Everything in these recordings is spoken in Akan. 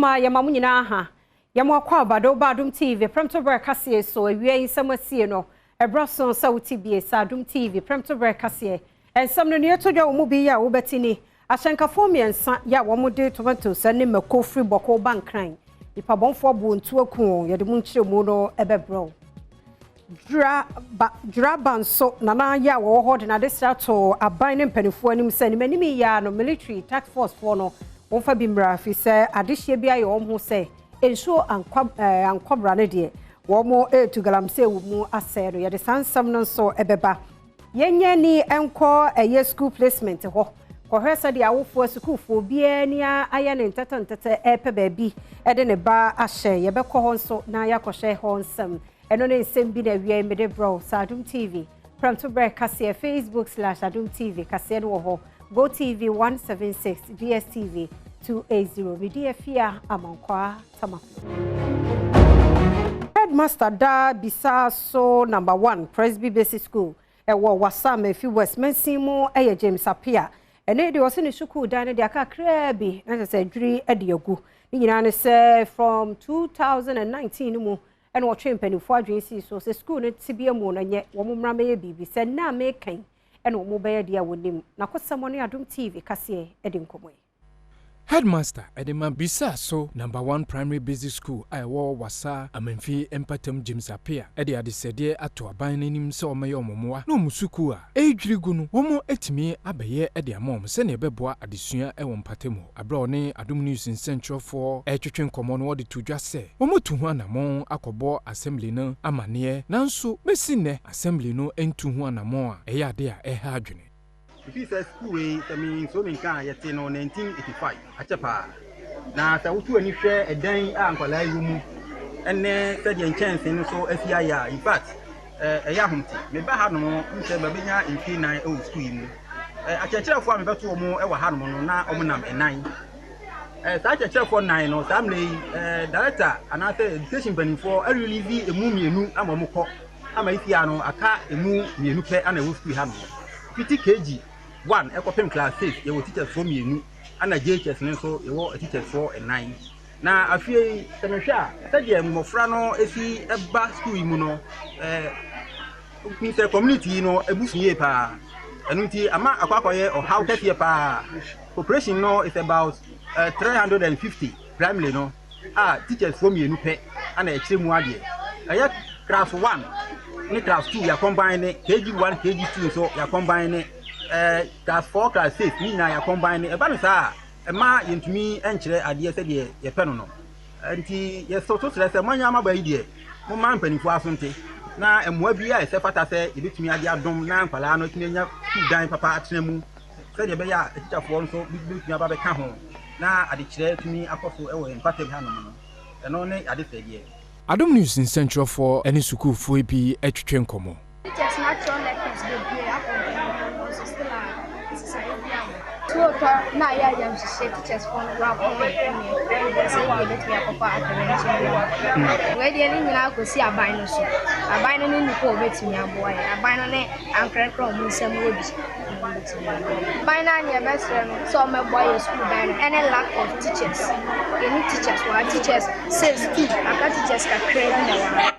Ma yamamu nyina ha. Yamu akwa abado ba Adom TV Premtobre Kasee so awie nsam asie no. Ebroson sa wuti bie sa Adom TV Premtobre Kasee. Ensam no ne to dwa wo mu bi ya wo betini. Ahyenkafo miensa ya wo mu de tomatoes ne mako free boko bankran. Ipa bonfo bu ntu aku ye de mu nkyere mu no ebebro. Drabanso nana ya wo ho de na de strato aban ne mpanifo anim se ne manimi ya no military task force for no wonfa bi mra fi se adehye bia ye wo ho se ensuo ankwabra ne de wo mo etu galamse wo mu asero ye de sansam no so ebeba yenye ni enko eye school placement ho kohwesa de awofo schoolfo bia ni aya ne ntata epe baabi e de ne ba ahye ye bekọ ho so na yakohye ho nsam eno ne nsem bi na wie mede bro sa Adom TV Premtobre Kasee Facebook/Adom TV Kasee no ho Go TV 176 DSTV 280 media fia amankwa tamafo Headmaster da bisa so number 1 Presby Basic School wo wasam efi Westminster eye James Apia ene de wose ne sukuu dan ne de aka krabi na se dwiri ede agu ni nyina ne se from 2019 mu ene wo twem panifo adwensi so se school ne tibia mu na nye wo mmra me bibi se na me kan ene wo be de a wonim na kosamo ne Adom TV Kasee ede nkomoy Headmaster Edema Bisa so number 1 primary basic school I wo wasa amanfi empatam James Apia ede adesede ato aban nanim se omaye omomoa na omusuku a edwirigu no wo mo etimi abaye ede amom se ne beboa adesua e wo mpatemu abra ne Adom News in Central for etwetwen komo no wode tudwa se wo motu hu anamon akobo assembly no amane nanso mesi ne assembly no entu hu anamon a eye ade a eha adwene. If you say school way, I mean, so many can yet in 1985. Achapa. Now, I would do any share a day and room and then said the chance in so FIA. In fact, a young maybe I had no Babina in 39 school. I can tell for me about 2 more ever had one now, Omanam and 9. Such a chair for 9 or family director and after education penny for I really be a mummy new Amamoko. I'm a piano, a car, a moo, new play and a wolf we have 50 kg. 1 ekopem class 6 you will teachers for me and a JHS so you will teachers 4 and 9 na afie temehwa saje mmofra no efi eba school mu no the community no ebusuye pa enu nti ama akwakoye or how kefie pa population no is about 350 primarily no teachers for me pe ana ekire mu ade aya class 1 ni class 2 ya combine KG1 KG2 so ya combine class 4 class 6 ni na ya combine e ba no sa e ma yentumi enkyere ade se de ye pe no no nti ye so se manya ma ba yi de mo ma mpanifo asonte na emoa bi a se fata se e betumi ade adom na nkwala no tumi nya dan papa atena mu se de be ya teacherfo nso betumi aba be ka ho na ade kyere tumi akoso e wo empathy ha no no ne ade se de Adom News in Central for any school for bi etwetwen komo Teachers natural lessons dey be so still so na ya jam se teachers for rap and say you let me papa attention we dey ni na ko si aban no so aban no ni ko betimi aboa ya aban no ne ankran kro mu nsam wo bi aban na nya best so me boy school dan and a lack of teachers any teachers who are teachers says two aka teachers ka credit na wa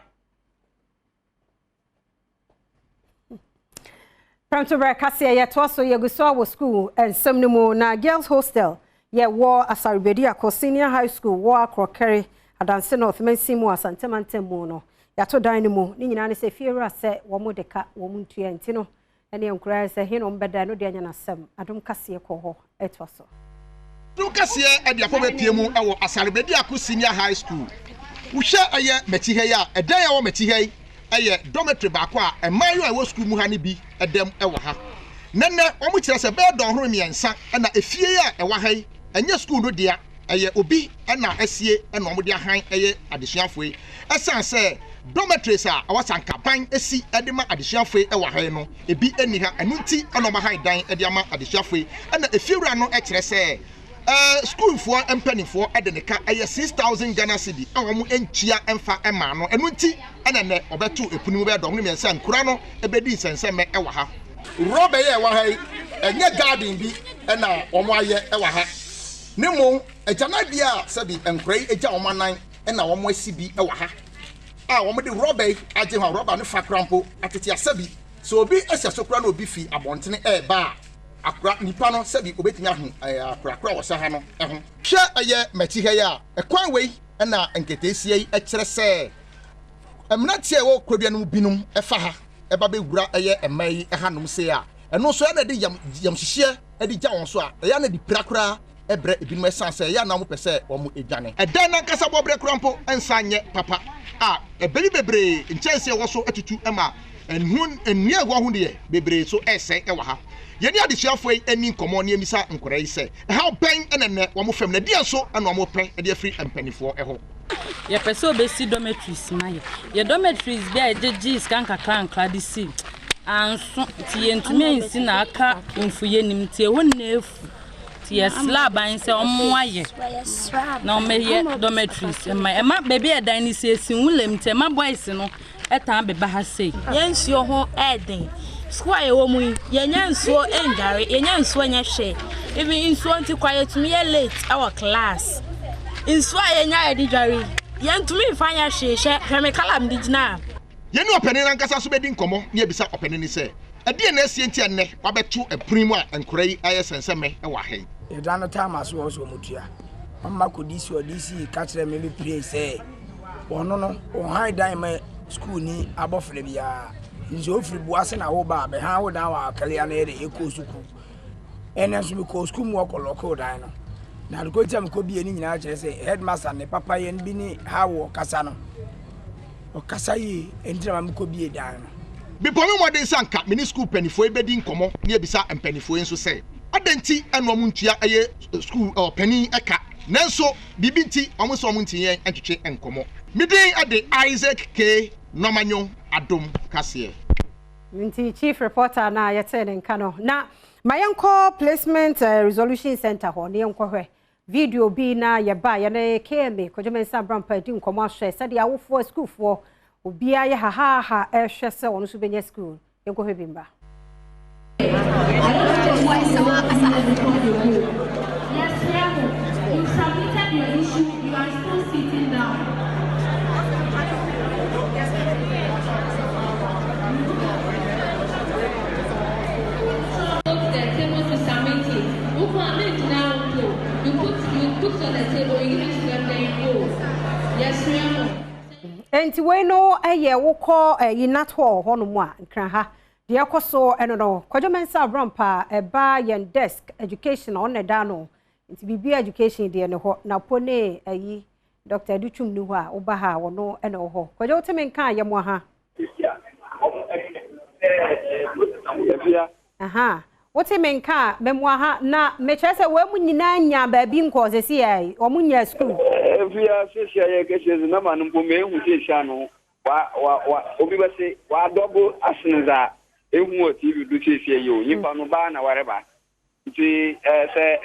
Premtobre Kasee ye to so ye guso wo school and semnimu na girls hostel ye wo asarbedi akọ senior high school wo akrokere adanse north mensimu asantemantemu no ya to dan mu ni nyina ne se fiera se wo mo deka wo mo ntua nti no ene enkura se hino mbeda no de anya na sem Adom Kasee ko ho eto so Adom Kasee e de akoba piemu e wo asarbedi akọ senior high school wo hwe aye meti he ya edan ya wo meti he aye dormitory baako a emayo a wo school mu ha ne bi edem e wo ha nenne omo kire se be don horo miensa na efie a e wa ha enye school no dia aye obi na asie na omo dia han aye adesuafo yi esan se dormitories a awasanka ban esi edema adesuafo yi e wa ha no ebi eni ha enu nti na omo han dan e dia ma adesuafo yi na efiewura no e kire se school for empanifo edeneka aye 6000 Ghana cedi awomu entua emfa ema no enu nti enene obetu epunimu be dom ne mensa nkura no ebedi senseme e wa ha robe ye wa ha enye garden bi na omo aye e wa ha Nemo ejana dia sabi enkrai eja omanan na wo mo asibi e wa ha wo mo de rubber aje ho rubber no fa krampo atete asabi so obi asiaso kra na obi fi abontene e ba akra nipa no sabi obetimi ahu akra wo sa ha no ho hwe aye machi he ya ekwan wei na enketesie yi ekire se emnatie wo krodua no binum e fa ha e ba be wura aye emai e hanom se ya eno so ya na de yam hihye e di ja won so a ya na di prakra ebre ebinum esanse ya na mo pese wo mo edwane edan na kasa bobre krampo ensanye papa ebeli bebre nchense wo so atutu ema enhun enua ho ho de bebre so ese e wa ha yeni adesuafo ani nkomo ne emisa nkora yi se ha ben enene wo mo fam na dia so ana wo mo pen e de free empanifo e ho ye pese obesi dormitories maye ye dormitories bia ejeji skanka krankra de si anso tie ntumi ensi na aka mfuye nim tie ho na efu yes lab and say omoaye na omeye dormitories ema baby edan ni se sinwulem te ma boys no etan beba ha sei yensuo ho eden square wo mu yenyansuo engare yenyansuo nya hwe even insuo nti quiet me late our class insuo yenya edijari yentumi fanya hwe hwe kalam digina yeni opene na nkasa so bedi nkomo ne ebisa opene ni se ade na asie nti enne wabeto aprimu a enkorai ayesenseme e wa hen edano time aso wo so mutua amma kodisi odisi ka kire me be pray say ono no o high dime school ni abofre bia nzo ofri buase na wo ba be ha wo dan wa akale ya na ere ekosuku enenso me ko school mu okoloko dan no na ko tiam ko bi eni nyina kire say headmaster ne papa yen bi ni ha wo kasa no o kasa yi entra ma ko bi dan no bipo me modern sanka mini school penifo ebedi nkomo ne ebisa empenifo enso say adenti eno muntua eye school penny eka nanso bibi nti omuso munti yen entwetwe enkomo midin ade Isaac K Nomanyo Adom Kasee nti chief reporter na yetene nka no na mayenko placement resolution center ho ne yenkɔhwɛ video bi na yeba ye na KMA kojomensa brampa di nkomo ahwɛ sɛ de awofo school fo obia ye ha ehwɛ sɛ wɔn so benya school yenkɔhwɛ bi mba Enti we no eye wokɔ yinato ho no mu a nkran ha de yakoso eno no kojomensa brampa eba yen desk education on eda no nti bibi education de ne ho na pone ayi Dr. Duchum ni ho a oba ha wono eno ho kojo teme nka ye mo ha aha wote menka memo ha na mechese we mu nyina nya ba bi nkoze si ai o mu nya school via sisia ye kese na manu bo me hu sisia no wa obi ba se wa double asinza ehu o TV du sisia yo yipa no ba na wareba nti se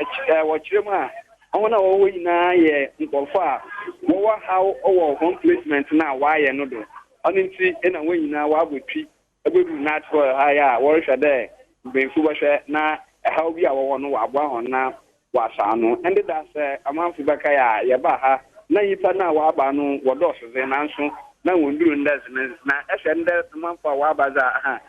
wo kiremu a ona wo nyina ye nkofo a wo ha wo home placement na wa ye no do oni nti na wo nyina wa abotwi ebedu natural haya wo hwɛ dɛ benfu ba hwɛ na how bi a wo no wa aboa ho na wa sa no ende da se amanfu baka ya ye ba ha na yipa na wa ba no wodoso ze na nso na wonduru ndas na ehwe ndas manfa wa ba za ha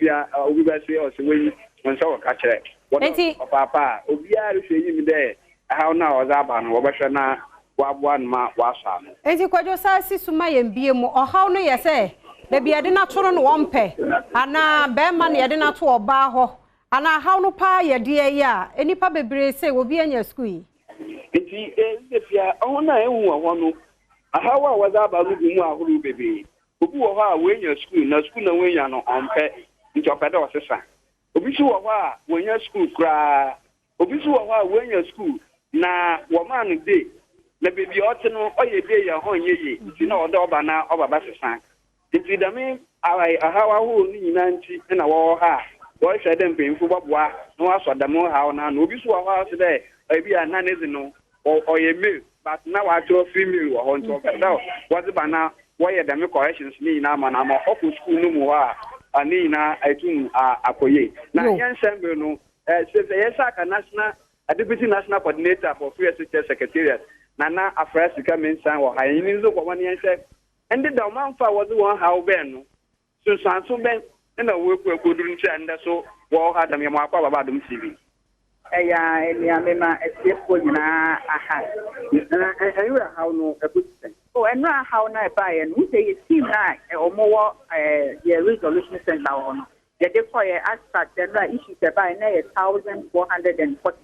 via obi ba se o se wi nso wo ka kire wodo papa obi a rehwe yim de how na o za ba no wo ba hwe na wa boa no ma wa sa no enti kwajo sa si suma ye mbie mu o how no ye se da bia de na toro no wompe ana be ma ne de na to oba ho ana how no pa ye de ya enipa bebre se obi anya school enti efia ona ehu wo no ahawa waza ba lu mu ahuru bebe obi wo ha wenya school na wenya no ompe nti opede osesa obi su wo ha wenya school kra obi su wo ha wenya school na wo ma no dey na bebi ote no oye dey ya ho nyeye nti na oda oba na oba ba sesa nti dame ahawa ho ni nyina nti na wo ha wo hwɛ dem pemfu boboa no aso damo ha na obi su wo ha so dey ebi ananezi no oye male but now I draw female or on top now was it na why the corrections ni na mana ma oku school no mu a ani na atun akoye na yan sembe no se yesa ka national a deputy national coordinator for free SHS secretariat Nana Afrasika Mensan or high in the one year said, and the Damanfa was the one how Ben. So Sanso Ben and a work with good and so well had a Yamaka about them TV. Mema escape na aha. And how no a good thing. Oh, and now how na buy and we say team na or more resolution center on. The decoy aspect and issues by 1,440.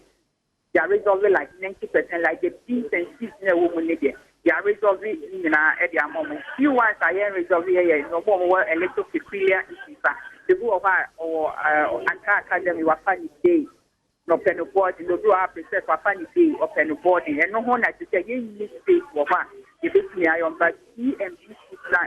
They are resolving like 90%, like the peace and peace in a woman. They are resolving in at their moment. Few ones are resolving here, no more electoral peculiar issues. The go of our academy was funny day. No pen of board, no do our preset for funny day or pen of board, and no one to say, you need space for one. If it's me, I am but EMP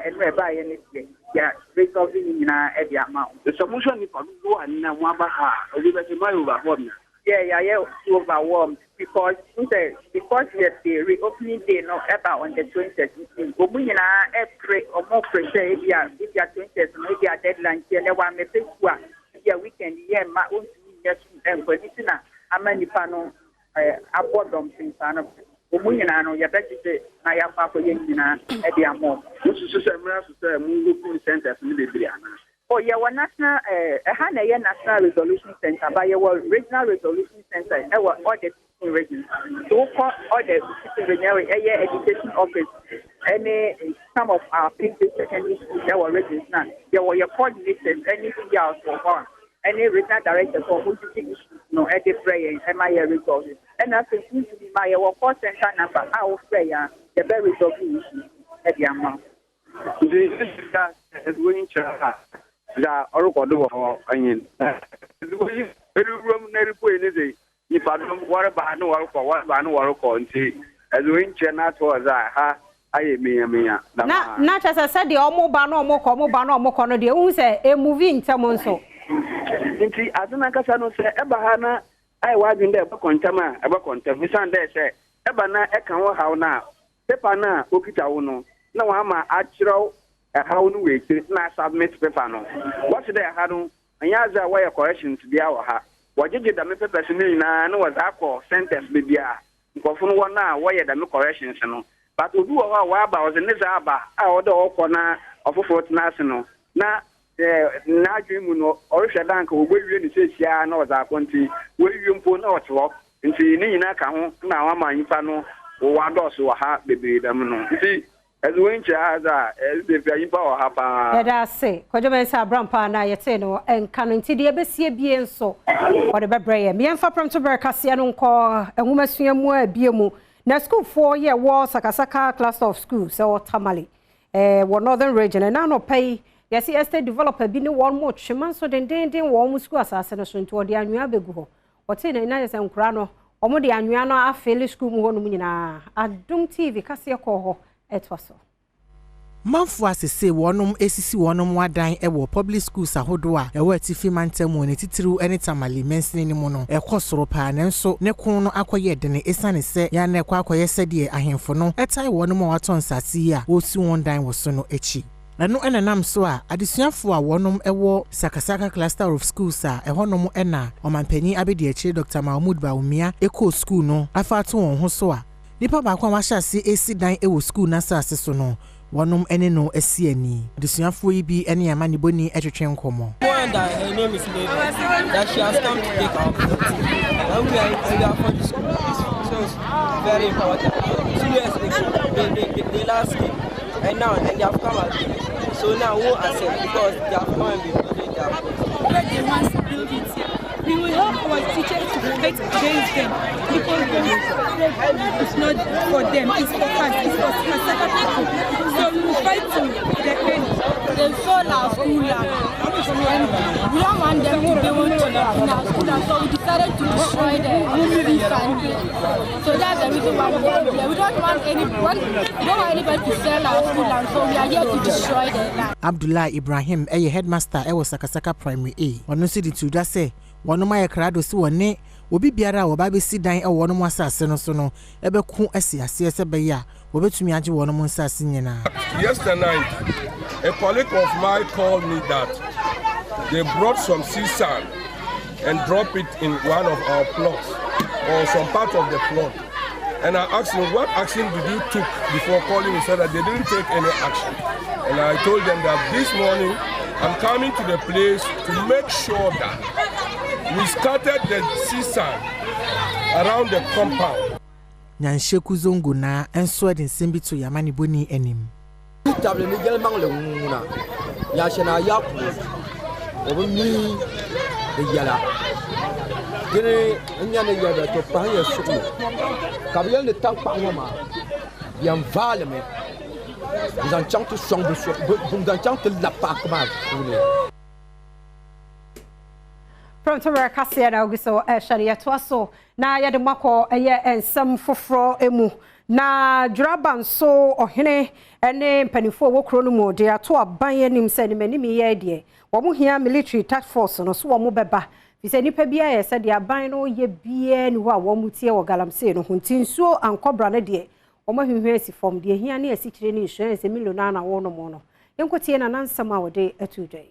and whereby anything. Yeah, resolving in at the amount. The solution is for go and Wabaha, or you better my overwhelmed. Yeah, overwhelmed because yes, the reopening day no about on the 20th. Gomina every or more pressure if you are 20th, maybe a deadline here, no one may face one. Yeah, weekend, yeah, my own yes, and for this, I'm many panel abandon things. Gomina, your best I am Papa Yangina at the amount. This is a moving centers in the Oh, yeah, one national, national resolution center, by your regional resolution center, all the regions. So, all the education office, some of our people secondary schools that were regions now. There were your coordinators, anything else for one, any regional director for who to issues, no, at the prayer, MIA resources. And I think my call center number, our prayer, the very resolving issues at the amount. This is going to the Orokodo or Onion. Very room, never put anything. If I don't worry about no work for what I know or and see, as we in China towards I am. Not as I said, the Omo Bano Moko, Bano Mokono, the Unse, a movie in Tamonso. As an Acasano said, Ebahana, I was in there, Bacontama, Abaconta, Miss Sunday said, Ebana, Ekan, how now? Pepana, Ukitauno, no, I'm a actual. How do we not submit Pepano? What's there, Hadu? And Yaza way of corrections to be our ha. What did you the Mr. Personally? I know what I call sentence be because from one now, why the no corrections, but to do our wab was in this abba, our door corner of a fort national. Now, dream or Shadanko will really say, yeah, no, that country, will you put out walk and see Nina Kahu, now I'm a infano, or one door so hard, baby, see. As we in Chaza, as the very power hapa. Let us say, Kodamesa Brampa na Yateno, and Canonti de Bessia bien so, or the Bebre, me and for Premtobre Kasee and a woman swim where Biemu. Now, school 4 year was Sakasaka cluster of schools, so Tamale, one northern region, and now no pay. Yes, estate developer been one more chiman, so then warm school assassination toward the annual bego. What's in a nice and crano, or the annual a fairly school Munina. Adom TV Kasee Coho. Etwaso Manfo asese wonom esisi wonom wadan ewo public schools ahodo a ewo atifi mantemu ne titiru ene tamale mensene ni mu no ekosoro pa nenso ne kon no akoye de ne esane se ya na akoye sede ahemfo no etai wonom waton sase a osi won dan wo so no echi Nano enanam so a adesuafo a wonom ewo Sakasaka cluster of schools a ehonom ena omanpanyi abedi achi Dr. Mahmoud Baumia eko school no afato won ho so a nipa ba kwa wahase esi dan ewo school na sase so no wonom ene no esi ani adesuafo yi bi ene amani boni etwetwe nkomo her name is Lady that she has come to take our property and we are for the school so it's very important seriously they last came and now and they have come again so now we accept because they have come and been building their place they want to build it here. We will help our teachers to fight against them because it's not for them, it's for us, it's for Sakasaka people. So we will fight to defend. They sold our school and we don't want them to be able to in our school, so we decided to destroy them. So that's the reason why we are here. We don't want anybody to sell our school land, so we are here to destroy them. Abdullah Ibrahim, a headmaster, I was Sakasaka Primary A. Ono si di tuda say one of my crowd si one obi biara wo ba be si dan e wono mo asase no so no e be ku asiase ese be ya wo betumi age wono mo asase nyina. Yesterday night a colleague of mine called me that they brought some sea sand and dropped it in one of our plots or some part of the plot. And I asked him, what action did you took before calling? He said that they didn't take any action. And I told them that this morning I'm coming to the place to make sure that we scattered the sea sand around the compound. Nyansheku zongo na enso de nsembi to yamani boni enim. Table ni gel mang le nguna. Ya shena yapu. Obumi de yala. Gene nyane yada to pa ya suku. Kabiel le tank pa ngoma. Yan vale me. Vous en chante sombre sur vous en chante la pa kama. Premtobre Kasee na ogiso sharia twaso na yade mako eye ensam foforo emu na dwuraban so ohene ene mpanifo wokro no mu de ato aban anim se ne manimi ye de wo mo hia military task force no so wo mo beba fise nipa bia ye se de aban no ye bia ni wo a wo mutie wo galamsey no huntinsuo ankobra ne de wo mo hwehwe si form de hia ne asikire ni insurance million na wo no mo no yenkotie na nansam a wo de atudai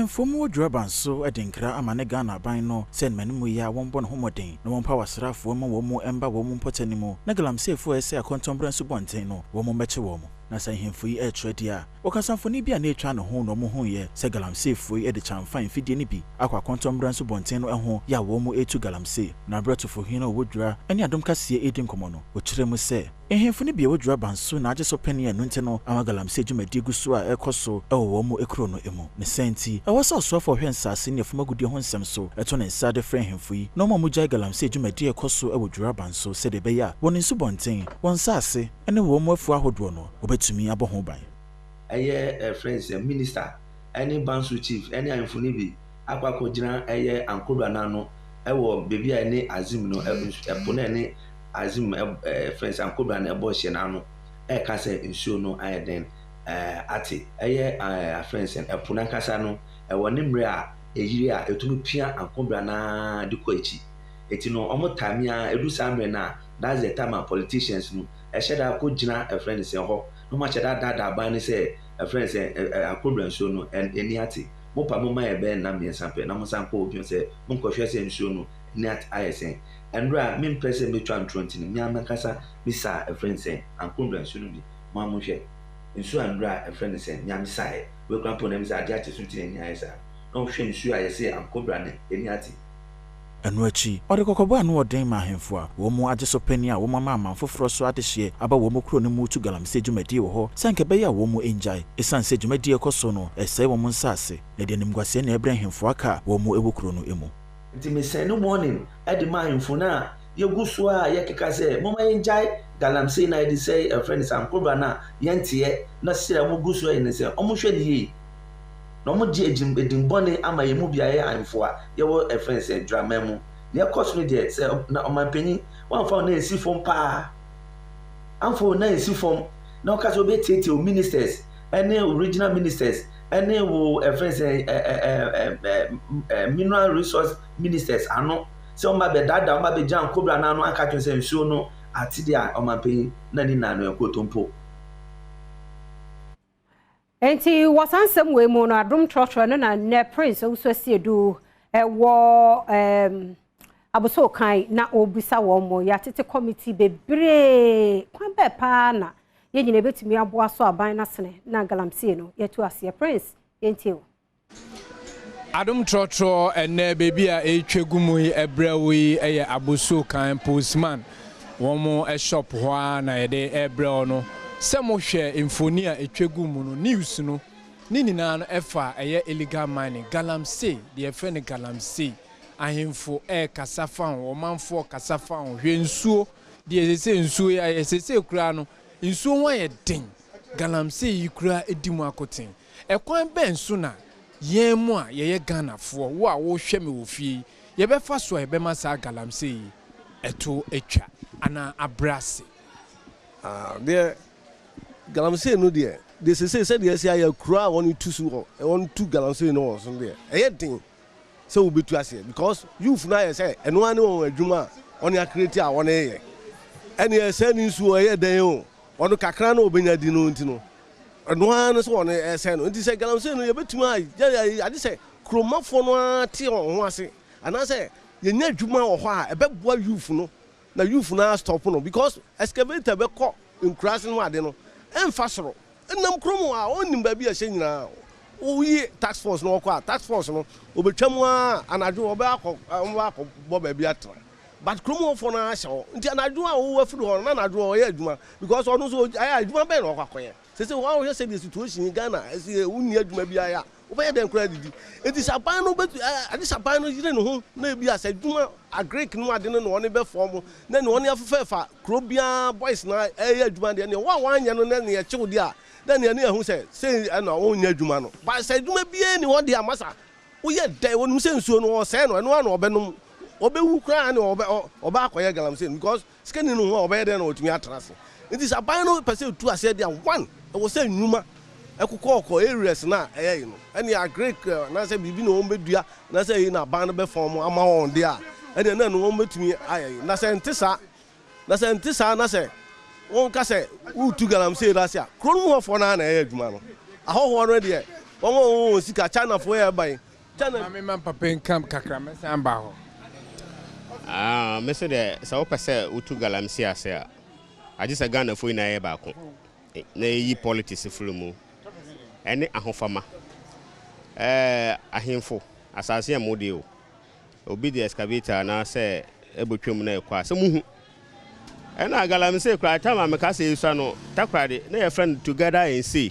Fomu Draban so edinkra amane Ghana ban no sen manimu ya wonbon homoden no wonpa wasrafo ma wo mu emba wo mu mpotanimu na galamseyfo ese akontombran so bonten no wo mu meche wo mu na san hemfo yi etredi a okasanfoni bia na etwa no ho no mo ho ye se galamseyfo yi edi chamfan fidie ni bi akwa akontombran so bonten no ho ya wo mu etu galamsey na bratofo hino wodura ene Adom Kasee edi nkomo no wo kire mu se ehemfoni bia wodura banso na age so pene enu nte no ama galamsey dwumadi guso a ekoso wo mu ekro no emu ne senti awoso so for hwensase ne fumagudi ho nsem so eto ne nsa de frɛ hemfo yi no mo jai galamsey dwumadi ekoso wodura banso se de beya won nsu bonten won sase ene wo mu afu ahodo no obetumi aboho ban eye friends minister any banso chief any hemfoni bi akwako gina eye ankodwa na no ewo bebi a ne azim no epona ne azim friends ankodwa na ebo hye na no ka se nsuo no ayeden ati eye friends epona kasa no ewo ne mre a eyiri a etumi pia ankodwa na diko echi eti no omo tamia edu samre na that's the time politicians no sheda ko gina friends ho no ma sheda dada ban ne se friends ankodwa nsuo no eni ati mo pa mo ma ebe na me sampe na mo sanko obi se mo nkohwe se nsuo no ni at ayesen andra me press me twa ntronti ni me amakasa bisa friends ankodwa nsuo no bi mo amohwe nsuo andra friends nyamisa e we kwa po na me sa dia che sunti ni ayesa no hwe nsuo ayese ankodwa ne eni ati anu achi ode kokobo anu oden ma hemfo a wo mu age so pani a wo mama amanfoforo so adehye aba wo mu kro ne mu tu galamsey dwumadi wo ho sanke be ya wo mu enjai esanse dwumadi ekoso no esai wo mu nsase na de nimguase na ebra hemfo aka wo mu ewokro no emu nti me say no morning edi ma hemfo na yeguso a yekeka say mama enjai galamsey na edi say a friend sam kobra na yente na sira mu guso ene say omo hwe ni yi no mo je edimbone ama yemu biaye anfo a yewo efense drama mu ne cost me there say na omanpanyi wan fa na esi fom pa anfo na esi fom na okaso be tete o ministers ene original ministers ene wo efense mineral resource ministers ano se o ma be dada o ma be jan kobra na ano aka twen se nsuo no atide a omanpanyi na ni na no ekotompo enti wasansem we mu no Adom trotro no na ne prince so siedu wo aboso kan na obisa wo mo ya tete committee bebre kwan be pa na ye nyina betimi aboa so aban na sene na galamsey no yetu ase prince enti Adom trotro ene bebi a etwegumu ebrewi eye aboso kan postman wo mo shop ho na yede ebre no Semo hwe infoni a etwegu mu no news no ni nyina no efa eye illegal mining galamsey de efe ne galamsey ahemfo kasafan o manfo kasafan hwe nsuo de esese nsuo ya esese kura no nsuo wan ye den galamsey kura edimu akoten ekwan ben so na yemu a ye Ghana fo wo a wo hwe me wo fie ye be fa so e be masa galamsey eto etwa ana abrase there galamsey no there they say they say ya kura won to so won to galamsey no so there e den so we betu ase because youth na ya say eno ane won adwuma on ya create a won e ene ya say ni nsu e den o on kakra na obenya di no nti no eno ane so won e say no nti say galamsey no ye betuma ya ade say kromafo no ate ho ase ana say yɛnya adwuma wɔ hɔ a ɛbɛboa youth no na youth no stop no because excavator bɛkɔ nkurase no ade no ɛmfa soro ɛnam kurom a ɔnim baabi a hyɛ nyinaa woyi tax force no wɔkɔ a tax force no obɛtwa mu a anadwo ɔbɛakɔ bɔ baabi atra but kurom wɔfɔ no ahyɛ hɔ nti anadwo a wɔwɔ afiri hɔ no na anadwo ɔyɛ adwuma because ɔno nso ayɛ adwuma bɛn na ɔkɔakɔyɛ sɛ wɔn ahwɛ sɛ the situation in Ghana ɛsɛ wonni adwuma bi ayɛ wobɛyɛ dɛn koraa didi enti sɛ aban no bɛtu ade sɛ aban no yere ne ho na ebi asɛ adwuma agrek no ade no na ɔne bɛfɔ mu na ne ɔne afɛfɛɛfa kuro biara boys na ɛyɛ adwuma deɛ ne wɔn a wɔanyɛ no na ne yɛkyew deɛ a na ne yɛne ɛho sɛ ɛna wɔnyɛ adwuma no ba sɛ adwuma biara ne hɔ deɛ amasa woyɛ dɛn wɔnum sɛ nsuo no ɔsɛe no ɛno ana ɔbɛnom ɔbɛwu koraa ne ɔba akɔyɛ galamsey because sikani no ho a ɔbɛyɛ dɛn na ɔtumi atena ase nti sɛ aban no pɛ sɛ ɛtu aseɛ deɛ one ɛwɔ sɛ nnwuma ɛkokɔɔkɔ areas na ɛyɛ yi no ɛne agrek na sɛ biribi na wɔn bɛdua na sɛ ɛyi na aban no bɛfɔm ama wɔn deɛ a ɛne na wɔn bɛtumi ayɛ yi na sɛ nte saa na sɛ wɔn ka sɛ wotu galamsey ase a kuro no mu hɔfoɔ no na ɛyɛ adwuma no ahɔhoɔ no deɛ wɔn sika chinafoɔ yɛ ban china mema papa nkam kakra mɛsan ba hɔ mɛsɛ deɛ sɛ wopɛ sɛ wotu galamsey ase a agye sɛ Ghanafoɔ nyinaa yɛ baako na ɛyi politics firi mu ɛne ahofama ahemfo asase a mode o obi de excavator anaasɛ ɛbɛtwam na ɛkɔ a sɛ muhu ɛna galamsey kora tama meka sɛ yɛsua no takorade na yɛfrɛ no together and say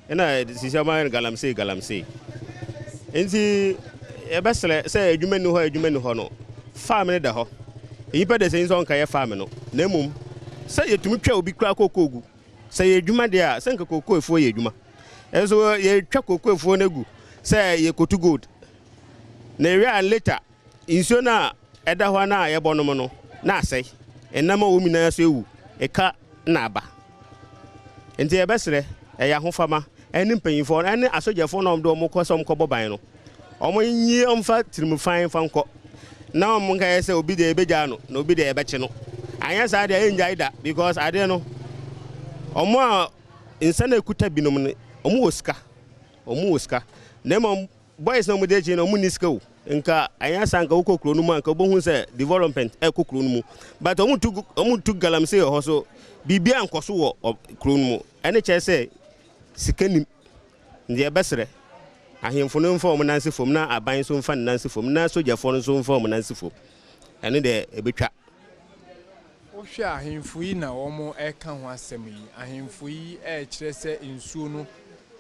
ɛna sisiama galamsey enti yɛbɛsrɛ sɛ adwuma ni hɔ no farm no da hɔ nnipa de sɛ nso ɔnkayɛ farm no na mmom sɛ yɛtumi twa obi kora kokogu sɛ yɛ adwuma deɛ a sɛ nka kokoefoɔ yɛ adwuma ɛnso yɛtwa kokoefoɔ no agu sɛ yɛkɔtu gold na ɛwie a later nsuo no a ɛda hɔ no a yɛbɔ nom no na asɛe ɛnam a wɔ nyinaa so ɛwu ɛka na aba nti yɛbɛsrɛ ɛyɛ ahofama ɛne mpanyimfoɔ ɛne asogyafoɔ no ɔmde ɔmokɔ sɛ ɔmkɔbɔ ban no ɔmonyie ɔmfa tirimfan fa nkɔ na ɔmo nka yɛ sɛ obi deɛ ɛbɛgyaa no na obi deɛ ɛbɛkye no anyɛ saa deɛ ɛngyae da because adeɛ no ɔmo a nsa na ekuta binom no ɔmo wɔ sika na mmom boys na ɔmo de akyi na ɔmo ni sika o nka anyɛ saa nka wokɔ kuro no mu a nka wobɛhu sɛ development ɛkɔ kuro no mu but ɔmo tu galamsey wɔ hɔ so biribia nkɔ so wɔ kuro no mu ɛne kyerɛ sɛ sika nim ndeɛ ɛbɛserɛ ahemfo no mfa ɔmo nanse fam na aban nso mfa ne nanse fam na sogyafoɔ no nso mfa ɔmo nanse fam ɛne deɛ ɛbɛtwa wohwɛ ahemfo yi na wɔn ɛka ho asɛm yi ahemfo yi ɛkyerɛ sɛ nsuo no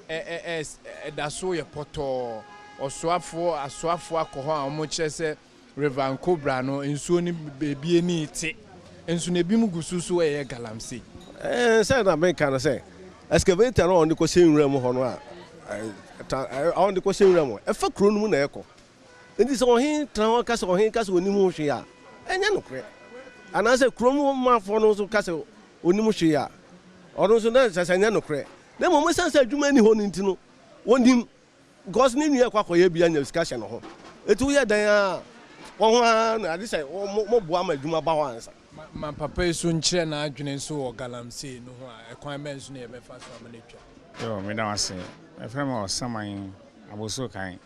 ɛda so yɛ pɔtɔɔ asoafoɔ akɔ hɔ a wɔn kyerɛ sɛ river nkobra no nsuo no beebi ani te nso na ebi mu gu so ɛyɛ galamsey sɛ na meka no sɛ excavator no ɔde kɔhyɛ nwura mu hɔ no a ɔde kɔhyɛ nwura mu ɛfa kuro no mu na ɛkɔ nti sɛ ɔhen tena hɔ ka sɛ ɔhen ka sɛ onim ho hwee a ɛnyɛ nokorɛ anaasɛ kurom mafoɔ no nso ka sɛ onim hwee a ɔno nso na sɛ nyɛ nokorɛ na mmom ɛsiane sɛ adwuma ani hɔ no nti no wɔnim because ne nua ɛkɔ akɔyɛ bi anya sika hyɛ no ho ɛti woyɛ dan a wɔn ho a na ade sɛ mɔboa ma adwuma ba hɔ ansa ma papa yi so nkyerɛ n'adwene nso wɔ galamsey no ho a ɛkwan bɛn nso na yɛbɛfa so ama no atwa yo meda wase ɛfrɛ ma ɔsaman aboso kan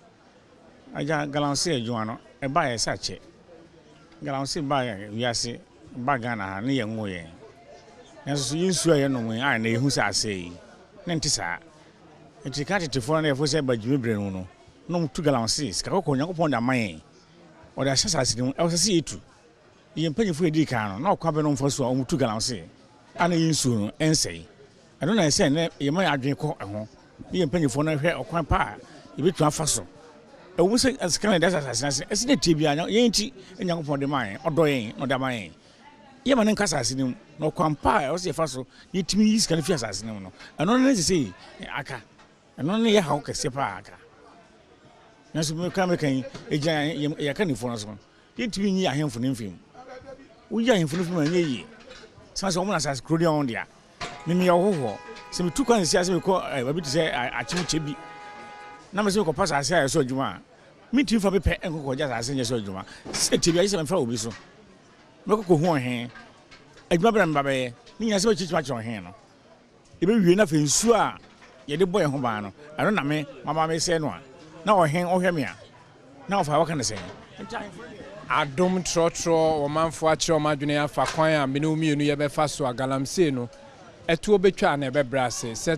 agya galamsey adwuma no ɛba yɛ sɛ akyɛ galamsey ba wiase ba Ghana ha ne yɛ ngo yɛ nanso so yinsu a yɛ no mu a na ehu sɛ asɛe ne nte saa nti ka tetefoɔ no yɛfo sɛ ba dwumebre no no no tu galamsey sika kɔkɔ Onyankopɔn da man yɛn ɔde ahyɛ sase no ɛwɔ sɛ yɛtu yɛn mpanyinfo edi kan no na ɔkwa bɛ no mfa so a ɔmo tu galamsey a na yinsu no ɛnsɛe ɛno na ɛsɛ ne yɛma adwene kɔ ɛho ne yɛn mpanyinfo no hwɛ ɔkwan pa a yɛbɛtu afa so ɛwɔ sɛ sika na ɛda sase ase ɛsɛ ne tie bia yɛn ti Onyankopɔn de man yɛn ɔdɔ yɛn na ɔda man yɛn yɛma ne nka asase no mu na ɔkwan pa a ɛwɔ sɛ yɛfa so yɛtumi yi sika no fi asase no mu no ɛno ne sɛ aka ɛno ne yɛ haw kɛseɛ pa aka nanso meka yi ɛgyina yɛka nifoɔ no so no yɛntumi nyi ahemfo no mfim woyi ahemfo no fim a ɛnyɛ yie sɛ sɛ ɔmo na asase kuro deɛ ɔn dea memeyɛ ɔhohoɔ sɛ metu kwan si ase mekɔ baabi te sɛ akyem kyɛ bi na mesɛ mekɔpa asase a yɛsɔ adwuma a mentumi fa mepɛ nkɔkɔgya asase nyɛ sɔ adwuma sɛ tie bi ayɛ sɛ memfa obi so mɛkɔkɔ hu ɔhen adwuma bɛrɛ mba bɛyɛ ne nyina sɛ bɛkyikyima kyerɛ ɔhen no yɛbɛwie no afei nsuo a yɛde bɔ yɛn ho ban no ɛno na mama mesɛ no a na ɔhen ɔhwɛ me a na ɔfa waka ne sɛn Adom trotro o manfo akyere o madwene afa kwan a mene umienu ye befa so agalamse no etuo betwa na ebebrase se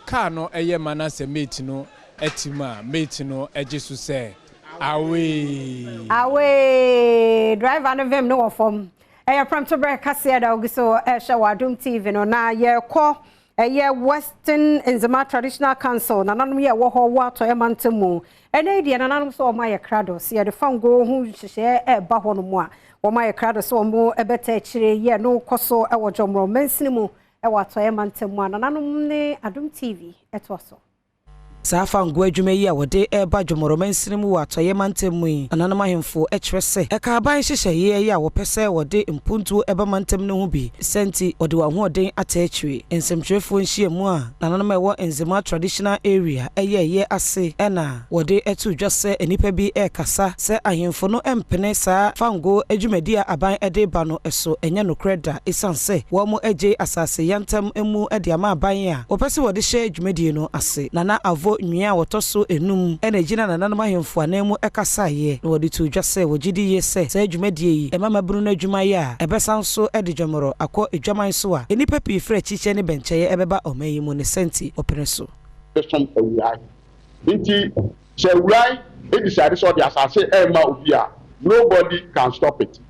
car no eye manase mate no etima mate no ejesu se away driver no vem no form Premtobre Kasee da ogiso show Adom TV no na ye ko Western Nzema Traditional Council na nanom ye wo ho wa to emantemu ene die na nanom so o ma ye krado se ye de fango hu hye ba ho no mu a o ma ye krado so mo ebeta kire ye no koso wo jomro mansinimu wa to emantemu na nanom ne Adom TV eto so Safa ngwa adwuma yi a wode eba dwomoroman sinimu wa toye mantemu yi ananam ahemfo ekyerese eka aban hyehye yi a wopese wode impuntu eba mantem ne ho bi senti wode wa hoden ataachire ensemtwerefo nhyiamu a ananam ewo Nzema Traditional Area ye ase ena wode etu dwase enipa bi ekasa se ahemfo no empene saa fango adwumadi a aban ede ba no eso enya nokreda esanse wo mo eje asase yantem emu ede ama aban a wopese wode hye adwumadi no ase nana avo nwia wotoso enum ena gina nananam ahemfo anemu ekasaye na wodi tu dwase wogidi yese sa adwumadie yi emama buru na adwuma ya ebesanso ede dwomoro akọ adwaman so a enipa pi fra chiche ne bencheye ebeba omayi mu ne senti opereso from awurai inti se awurai e decide so the asase ma obi a nobody can stop it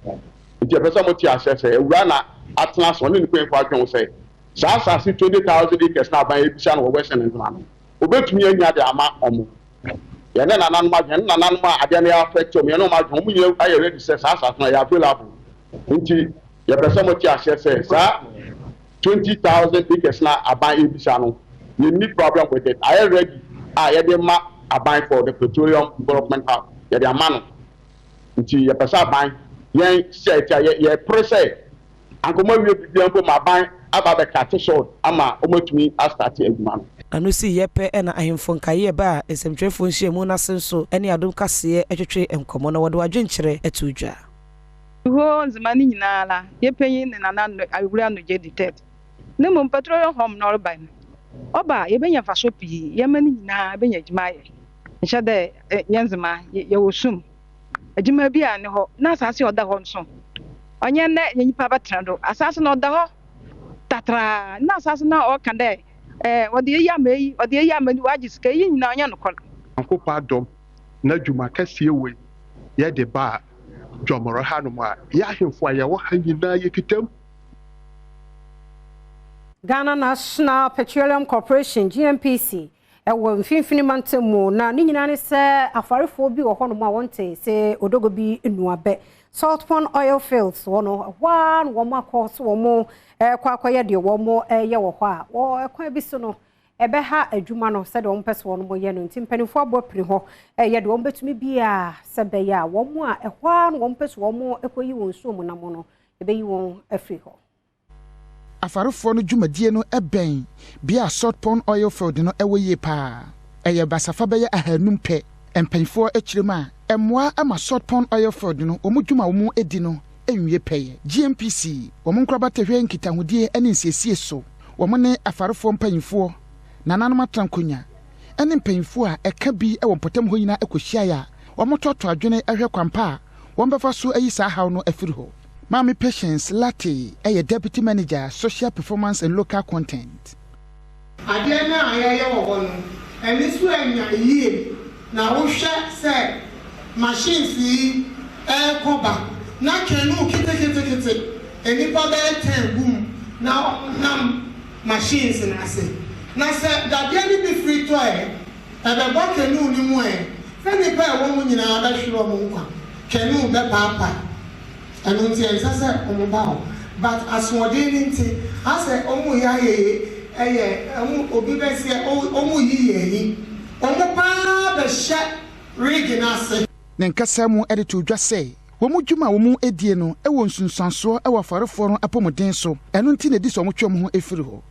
inti person mo ti asese awura na atena so ne nipa kwa twen say sa asase 20,000 acres na ban ebisa no Western Nzema obetumi anya de ama omo ye ne nanan ma ade na affect me no ma dwom ye aye ready say sa na ya available nti ye person mo ti ahye say sa 20,000 acres na aban ebisa no you need problem with it I ready ye de ma aban for the petroleum development hub ye de ama no nti ye person aban ye say ye pressure ankoma wi bibia mpo ma aban aba be cut short ama omotumi start adwuma no anu si yepe ena ahemfo nkaye ba esemtwefo nhyiamu na senso ene Adom Kasee etwetwe enkomo na wode wadwenkyere etudwa ho Nzema ni nyina la yepenyin ne nanan awura no je ditet ne mo petroleum home no ban oba yebenya faso pi yemani nyina benya jimaye nche de Nzema ye wosum adwuma bi a ne ho na asase oda ho nso onye ne nyipa batrando asase no oda ho tatra na asase na o kan de wode ya mai wode ya mani wajiska yi nyina anya no kola ankopa Adom na dwuma Kasee we ye de ba dwomoro hanom a ya hemfo ya wo hanyina ye kitam Ghana National Petroleum Corporation GNPC ewo mfinfini mantemu na ni nyina ne se afarefo bi wo hono ma wonte se odogo bi enuabe Salt Pond Oil Fields wono wan wo makọ so wo kwakoye de wo mo ye wo ho a wo kwa bi so no ebe ha adwuma no se de wo pese wo no mo ye no ntimpanifo abopri ho ye de wo betumi bia se be ya wo mo a ehwa no wo pese wo mo ekoyi won so mu na mo no ebe yi won afri ho afarefo no dwumadie no eben bia Salt Pond Oil Field no ewo ye pa eye basafa be ya ahanum pe empanifo akirema emwa ama Salt Pond Oil Field no omudwuma wo mu edi no enwie peye GNPC wo mo nkraba tehwe nkitahudie ene nsiesie so wo mo ne afarefo mpanyifo nananom atrankonya ene mpanyifo a eka bi e wo potam ho nyina ekohia ya wo mo toto adwene ehwe kwampa wo mbefa so ayi sa haw no afiri ho Mami Patience Latte Deputy Manager Social Performance and Local Content ade na ayeye wo no eni so anya yie na wo hwe se machines yi koba na kenu kete eni pa be ten boom na machines na se da dia ni be free to e be bo kenu ni mu e fe ni pa wo mu nyina ba hwiro mo nkwa kenu be papa anu ti en sase omo ba but as modern nti ase omo ya eye obi be se omo yi omo pa be hye rig na se nenkasa mu editor dwase wo mu dwuma wo mu edie no e wo nsunsanso e wo farefo no apomoden so enu nti na di so mo twem ho efiri ho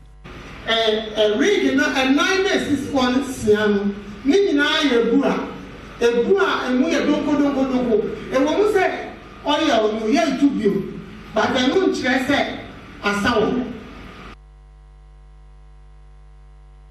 rig na 961 sianu ni nyina ye ebua emu ye donko e wo mu se oya onu ye tubio but enu nkyere se asawo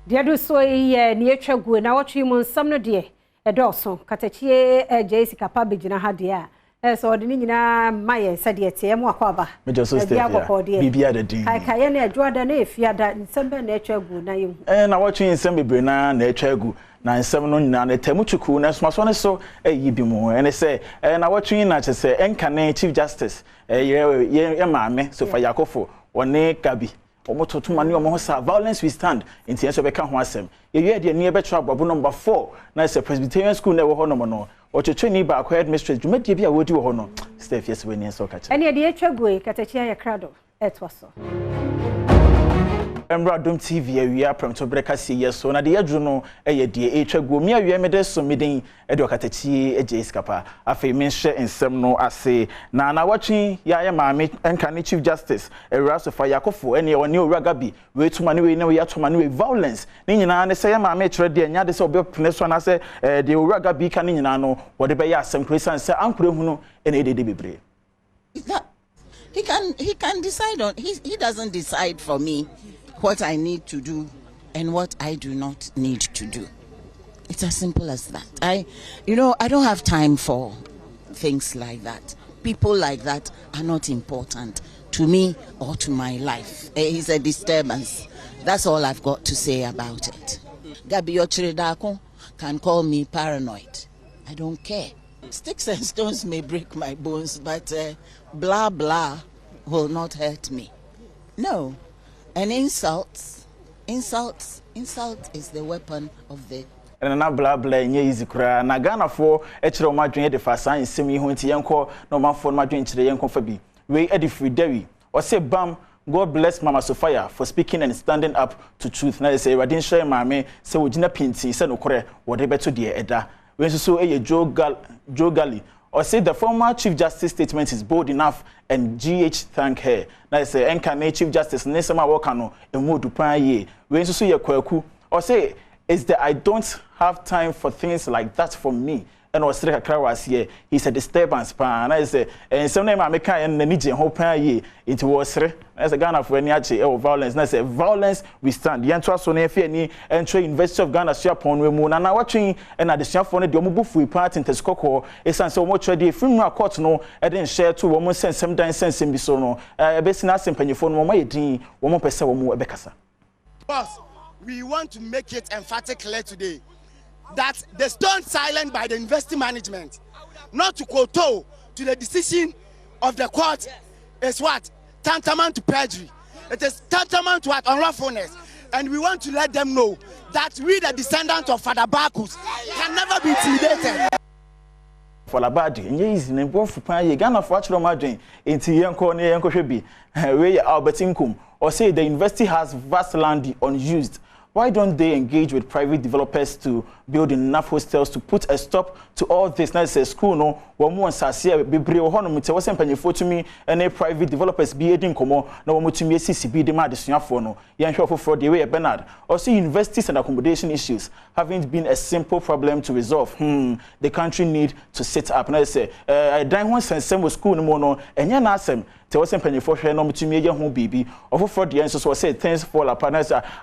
dia do so ye ni etwagu na wotwe mu nsam no de edoso katachie JC kapa begina ha de a So the nyina maye said yet emu akwaba. Mejo so stay bibia the din. Kai na adwoda na efia da nsembe na etwa gu na yem. Na watwe nsem bebre na etwa gu na nsem no nyina na temuchuku na somaso ne so yi bi mu ene se na watwe na chese enkane Chief Justice ye maame Sofa Yakofo one Gabi omototo mane omo sa violence we stand inti enso beka ho asem ye de ne betwa abobo number 4 na se Presbyterian school na wo ho no mo no ochechwe ni ba acquired mistress dwumadie bi a wodi wo ho no Steph yes we ni enso ka che ene de etwa gu katachia ya krado etwaso Adom TV awia Premtobre Kasee yeso na de yadru no eye de etwa gu mi awia me de so meden e de okatachi eje iskapa afi me hye ensem no ase na watwe ya maame enkane Chief Justice Sofa Yakofo ene woni owura Gabi we tuma ne we ne we atuma ne we violence ni nyina ne se ya maame kire de nya de se obepne so na se de owura Gabi ka ni nyina no wode be ya asem kresan se ankure hu no ene de bebre. He can decide on he doesn't decide for me what I need to do and what I do not need to do. It's as simple as that. I don't have time for things like that. People like that are not important to me or to my life. It's a disturbance. That's all I've got to say about it. Gabi Ochiridako can call me paranoid. I don't care. Sticks and stones may break my bones, but blah blah will not hurt me. No. And insult is the weapon of the na blah blah nye easy kura na Ghana for ekire o madwen de fa san nsem yi ho nti yenko na o mafo no madwen kire yenko fa bi we edi free dewi o say bam God bless Mama Sophia for speaking and standing up to truth na say radin share maame say ogina pinti say no kore wo de beto de eda we so eye Joe Gali or say the former Chief Justice statement is bold enough and GH thank her. Now say enkane Chief Justice Nesema Wakano emudu pan ye. We so ye kwaku or say is that I don't have time for things like that for me. And was kakra was here. He said disturbance pan. I say and some name I make and nije ho pan ye into was as a Ghana for any violence. I say violence we stand. Yantra so na fear ni entry University of Ghana share pon we mu na watching and addition for the omubufu part in Tescoco esan so much ready from court no e den share to woman sense some dan sense bi so no e be sina sempanyefo no mo yedin wo mo pese wo mo ebekasa. Boss, we want to make it emphatic clear today that the stone silent by the university management not to kowtow to the decision of the court is what? Tantamount to perjury. It is tantamount to what? Unlawfulness. And we want to let them know that we, the descendants of Father Bacchus, can never be intimidated. For la bad, yes, in both pan, Ghana for actual margin, into Yanko, Yanko Shebi, where Albert Inkum, or say the university has vast land unused. Why don't they engage with private developers to build enough hostels to put a stop to all this? Now, say school no, one more sasia be brave. One more tell us something for to me. Any private developers be aiding komo. No one to me CCB demand the senior for no. Young shop for the way Bernard. Also, universities and accommodation issues haven't been a simple problem to resolve. The country need to set up. Now, say I dine once and same with school no more no. And yan ask them. There was something for her no to me a home baby. Or for the answers was said things fall apart.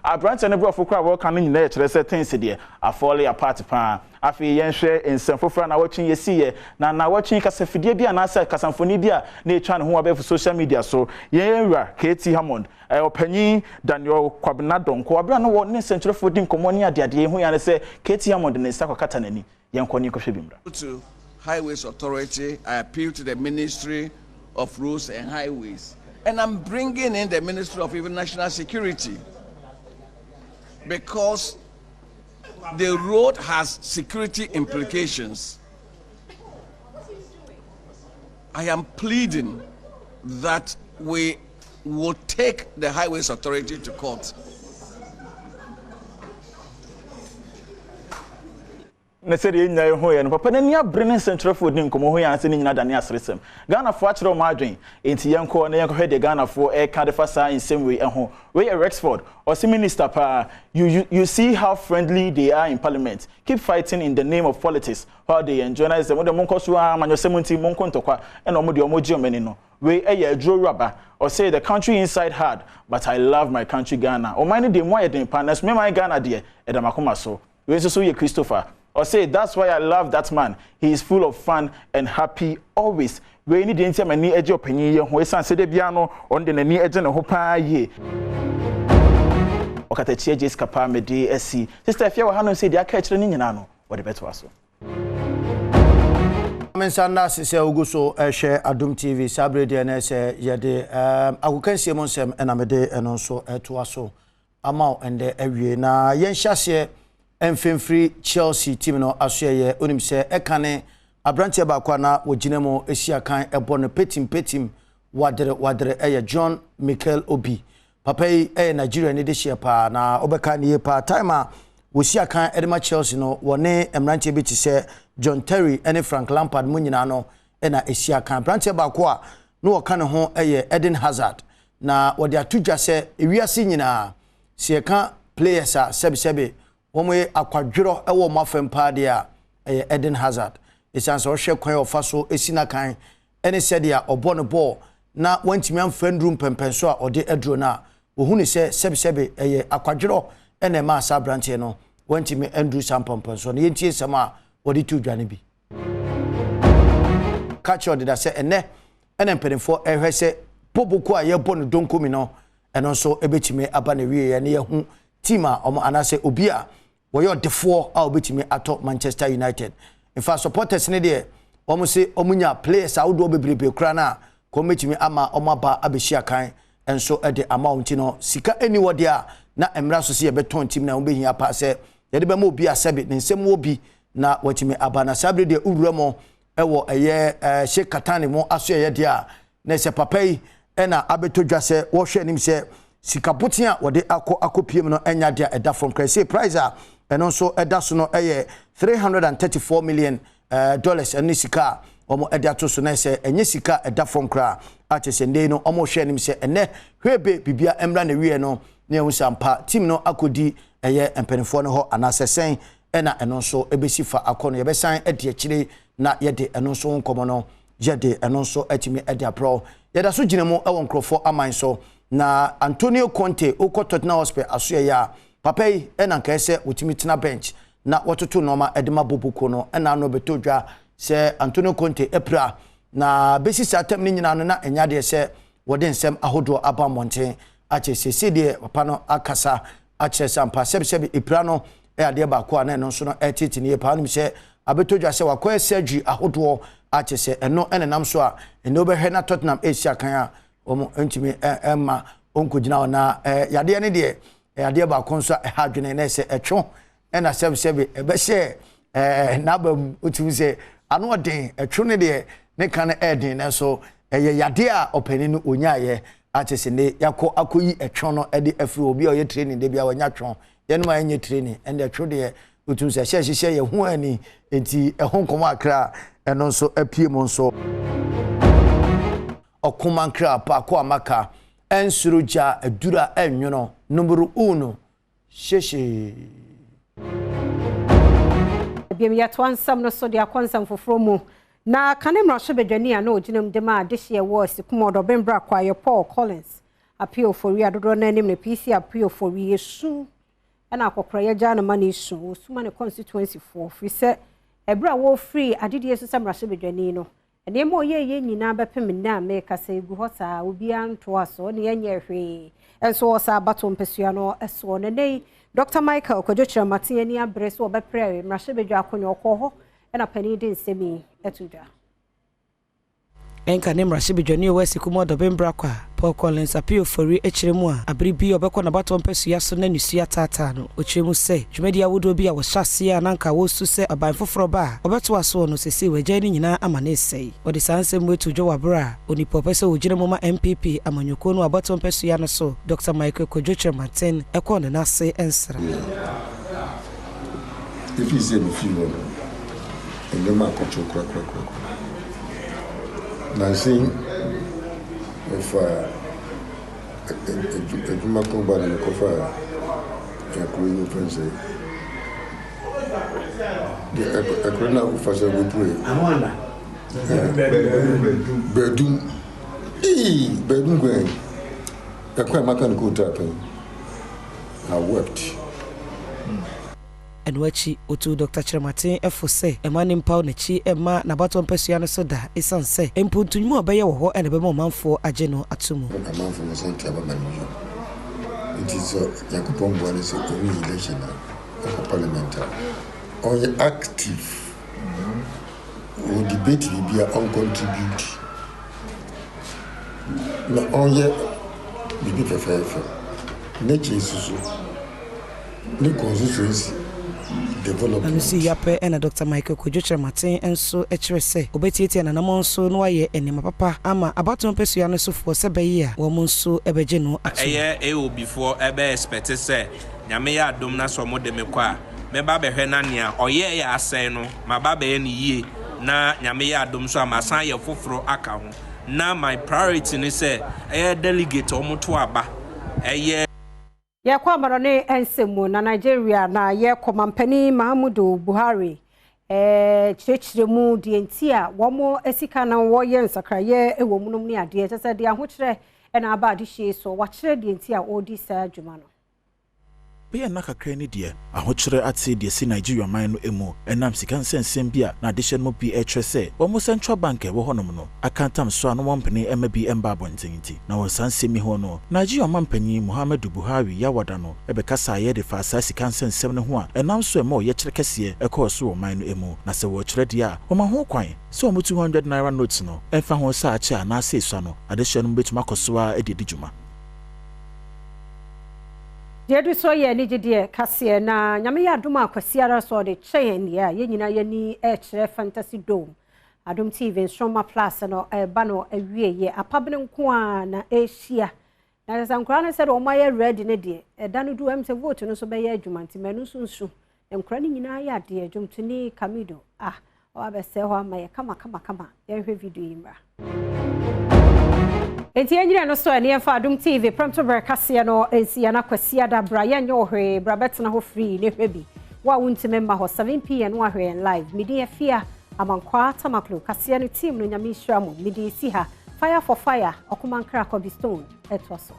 I branch and a bro for crowd work coming in there to say things there. I fall apart pan. I feel yen share in some for friend watching you see now watching Casafidia be an answer Casanfonibia nature who are for social media. So yeah, Katie Hammond, Penny Daniel Quabnadon, Quabran what central footing commonia the idea who say Katie Hammond and Sako Catanani, young Connico Shibimra. To Highways Authority, I appeal to the Ministry of Roads and Highways, and I'm bringing in the Ministry of even National Security because the road has security implications. I am pleading that we will take the Highways Authority to court. Necessary in your way, and Papa Nania bringing central food in Comoho and sending another Niasrism. Ghana for actual margin into Yanko and Yanko head Ghana for a Cadifasa in same way and home. Where Rexford or see Minister Pa, you see how friendly they are in Parliament. Keep fighting in the name of politics. How they enjoy us the Monkosua, and your 70 Monkontokwa, and Omodi Omoji Menino. We a Joe Rubber or say the country inside hard, but I love my country Ghana. Or mind the more than partners, me my Ghana dear, Edamakuma so. We also see Christopher. Or say, that's why I love that man. He is full of fun and happy always. We need the entire many edge opinion. Who is answered the piano on the knee edge and a hope ye. Okatachi J's Kapa Medi SC. Sister, if you were Hano said, I catch the Ninano, what the better was. Mensana sise oguso ehwe Adom TV sabre de na se yede agukansie monsem enamede eno so etoaso amao ende awie na yenhyase emfemfiri Chelsea team no asoye onimse ekane abrante ba kwa na woginemo ehia kan ebo no petim wadere eye John Michael Obi papa yi Nigeria ne de hia pa na obeka ne pa time wosia kan edema Chelsea no wone emrante bi ti se John Terry and Frank Lampard munyina no na ehia kan branche ba ko a no woka ne ho Eden Hazard na wode atudwa se ewiase nyina se ka players a sebe womo akwadworo ewo mafempa de a Eden Hazard esanse o hwe kwan ofa so esina kan ene said ya obo no ball na wantimi amfandrum pempenso a ode edro na ohunu se sebe akwadworo ene ma sa branche no wantimi andrew sampompenso na yentie sama odi tu dwane bi catch on that say ene mpenfo ehwe se poboku a yebo no donkomi no eno so ebetime aba na wie ye ne yehu team a omo anase obi a woyo defo a obetime ato Manchester United in fact supporters ne de omo se omunya players a wodo bebrebe kura na ko metime ama omo aba abehia kan enso ede amount no sika anywhere a na emra so se ye beton team na obehia pa se ye de be ma obi a sebe ne nsem obi na watime abana sabre de uwuramo ewo she katane mo aso ye de a na se papai na abetodwa se wo hwe nim se sikapotin a wode akopiem no enya de eda from Kasee price a eno so eda so no $334 million eni sika omo eda to so na se enye sika eda from kra a chese ndey no omo hwe nim se ene hwebe bibia emra na wie no na ehu sampa team no akodi empenfo no ho anasesen ena eno so ebesi fa akono yebesan ede akire na yede eno so nkomo no yede eno so atimi ede apro yeda so ginemo ewon krofo aman so na Antonio Conte oko Tottenham Hotspur asoye ya papai ena nka ese utimi tena bench na wototo noma edema bobuko no ena no betodwa se Antonio Conte epra na besi satem ni nyina no na enya de se wode nsem ahodo aba monten ache se de papa no akasa ache sampa sebe epra no ade ba ko na no so no etiti ne pa no se abetodwa se wakwa surgery ahodo ache se eno enenam so a eno be hwe na Tottenham Asia kan a omo entimi emma onkogina na yade ne de yade ba ko so hadwene na se etwo ena sebe ebe se na ba otu se ano den etwo ne de ne kan edin na so yade a opani no onyaye ache se ne yakọ akoyi etwo no ede afri obi o ye training de bia wanya twon yenuma enye training ende etwo de otu se hye ye hu ani enti ehon komo akra eno so apie mo so okumankra pa ko amaka ensuruja adura enwono numero 1 sheshe biem ya twansam no so de akonsam foforo mu na kanemra so bedwani a na oginem de ma de hye wo sikumodo bembra kwa ye Paul Collins appeal for we adodo na nim ne PC appeal for we yesu na akokra ye ja na ma ne su osuma ne constituency for free se ebra wo free adide so samra so bedwani no ene mo ye nyina bepem na me kasa egu hota obi anto aso ne yenye hwe enso osa batom pesua no eso ne nei Dr. Michael Kojochira Matiani abreso obepre mrahye bedwa akonyo okoho na pani din semi etuda enka ne mrahye bedwani wesi kumodo bembra kwa Paul Collins appeal for echiremu a abribi obekọ na batom pesua so na nusua tata no ochiremu se dwumadi awodo bi a wo hyase a nanka wo su se aban foforo ba obeto aso no sese wagya ni nyina amane sei odi sansem wetu dwo wabra oni popese ogiremu ma MPP amanyoko no abatom pesua no so Dr. Michael Kojochira Martin ekọ ne nase ensra if is in fever and the mark of crack now see if a Jumako by the cover a queen friends the Akrena who first we pray bedum going a quite mechanical tapping I wept eno achi otu Dr. Chiramatin efo se ema ne mpaw na chi ema na bato mpesua no so da esan se empuntunmu obeye wo ho ene be ma manfo age no atumu amanfo mo san traba man you it is yakupon bwana so omi election of parliament on active we debate be on contribute na onye bibi fefefe nature isusu ni constituency development and see yape and Dr. Michael Chiramatin enso echere se obetieti na namo nso no aye enema papa ama abato mpesua no so for sebe a wo nso ebeje no ato eye before ebe expect se nyame ya adom na so mode me kwa me ba behwe na nea oye ya asen no ma ba be ni yie na nyame ya adom so amasan ye foforo aka ho na my priority ni say delegate omoto aba ya kwa marone ensemu na Nigeria na ye komampani Muhammadu Buhari chirechiremu die ntia womo esika na wo ye nsakraye ewo munum ni ade tese de ahokyere na aba ade hye so wa kyere die ntia odi sa adwuma no Be na kakra ni de ahokyere ate de si Nigeria man no emu enam sika nsensem bia na addition mo bi se wo Central Bank wo honom no akantam so ano wompene ema bi emba bontinti na wo sansemi ho no Nigeria mampani Muhammadu Buhari ya wada no ebekasa ye de fa sa sika nsensem ne ho a enam so ema ye kyere kese ekoso wo man no emu na se wo kyere de a wo ma ho kwan so 200 naira notes no emfa ho sa acha na ase so no addition mo betuma koso a edidi juma Dedu so ye ni gide Kasee na nyame ya Adom akwasiara so de chain ya ye nyina ye ni kire fantasy dome Adom TV Stroma Plus no ba no awie ye apabene nko a na ehia na sankra na said o ma ye ready ne de da no du am se vote no so be ye adwuma nti manu sunsu nkra ni nyina ya de adwumtuni Kamido o abese ho ama ye kama ye hwe video yi mra Enti enjire no so ene fa Adom TV Premtobre Kasee no ensia na kwasi ada bra ye nyo hwe bra betena ho free ne hwebi wa wuntime ma ho 7pm no ahwe live midi afia amankwa tamaklo Kasee no team no nyame hira mo midi si ha fire for fire okumankra Kobe Stone etwaso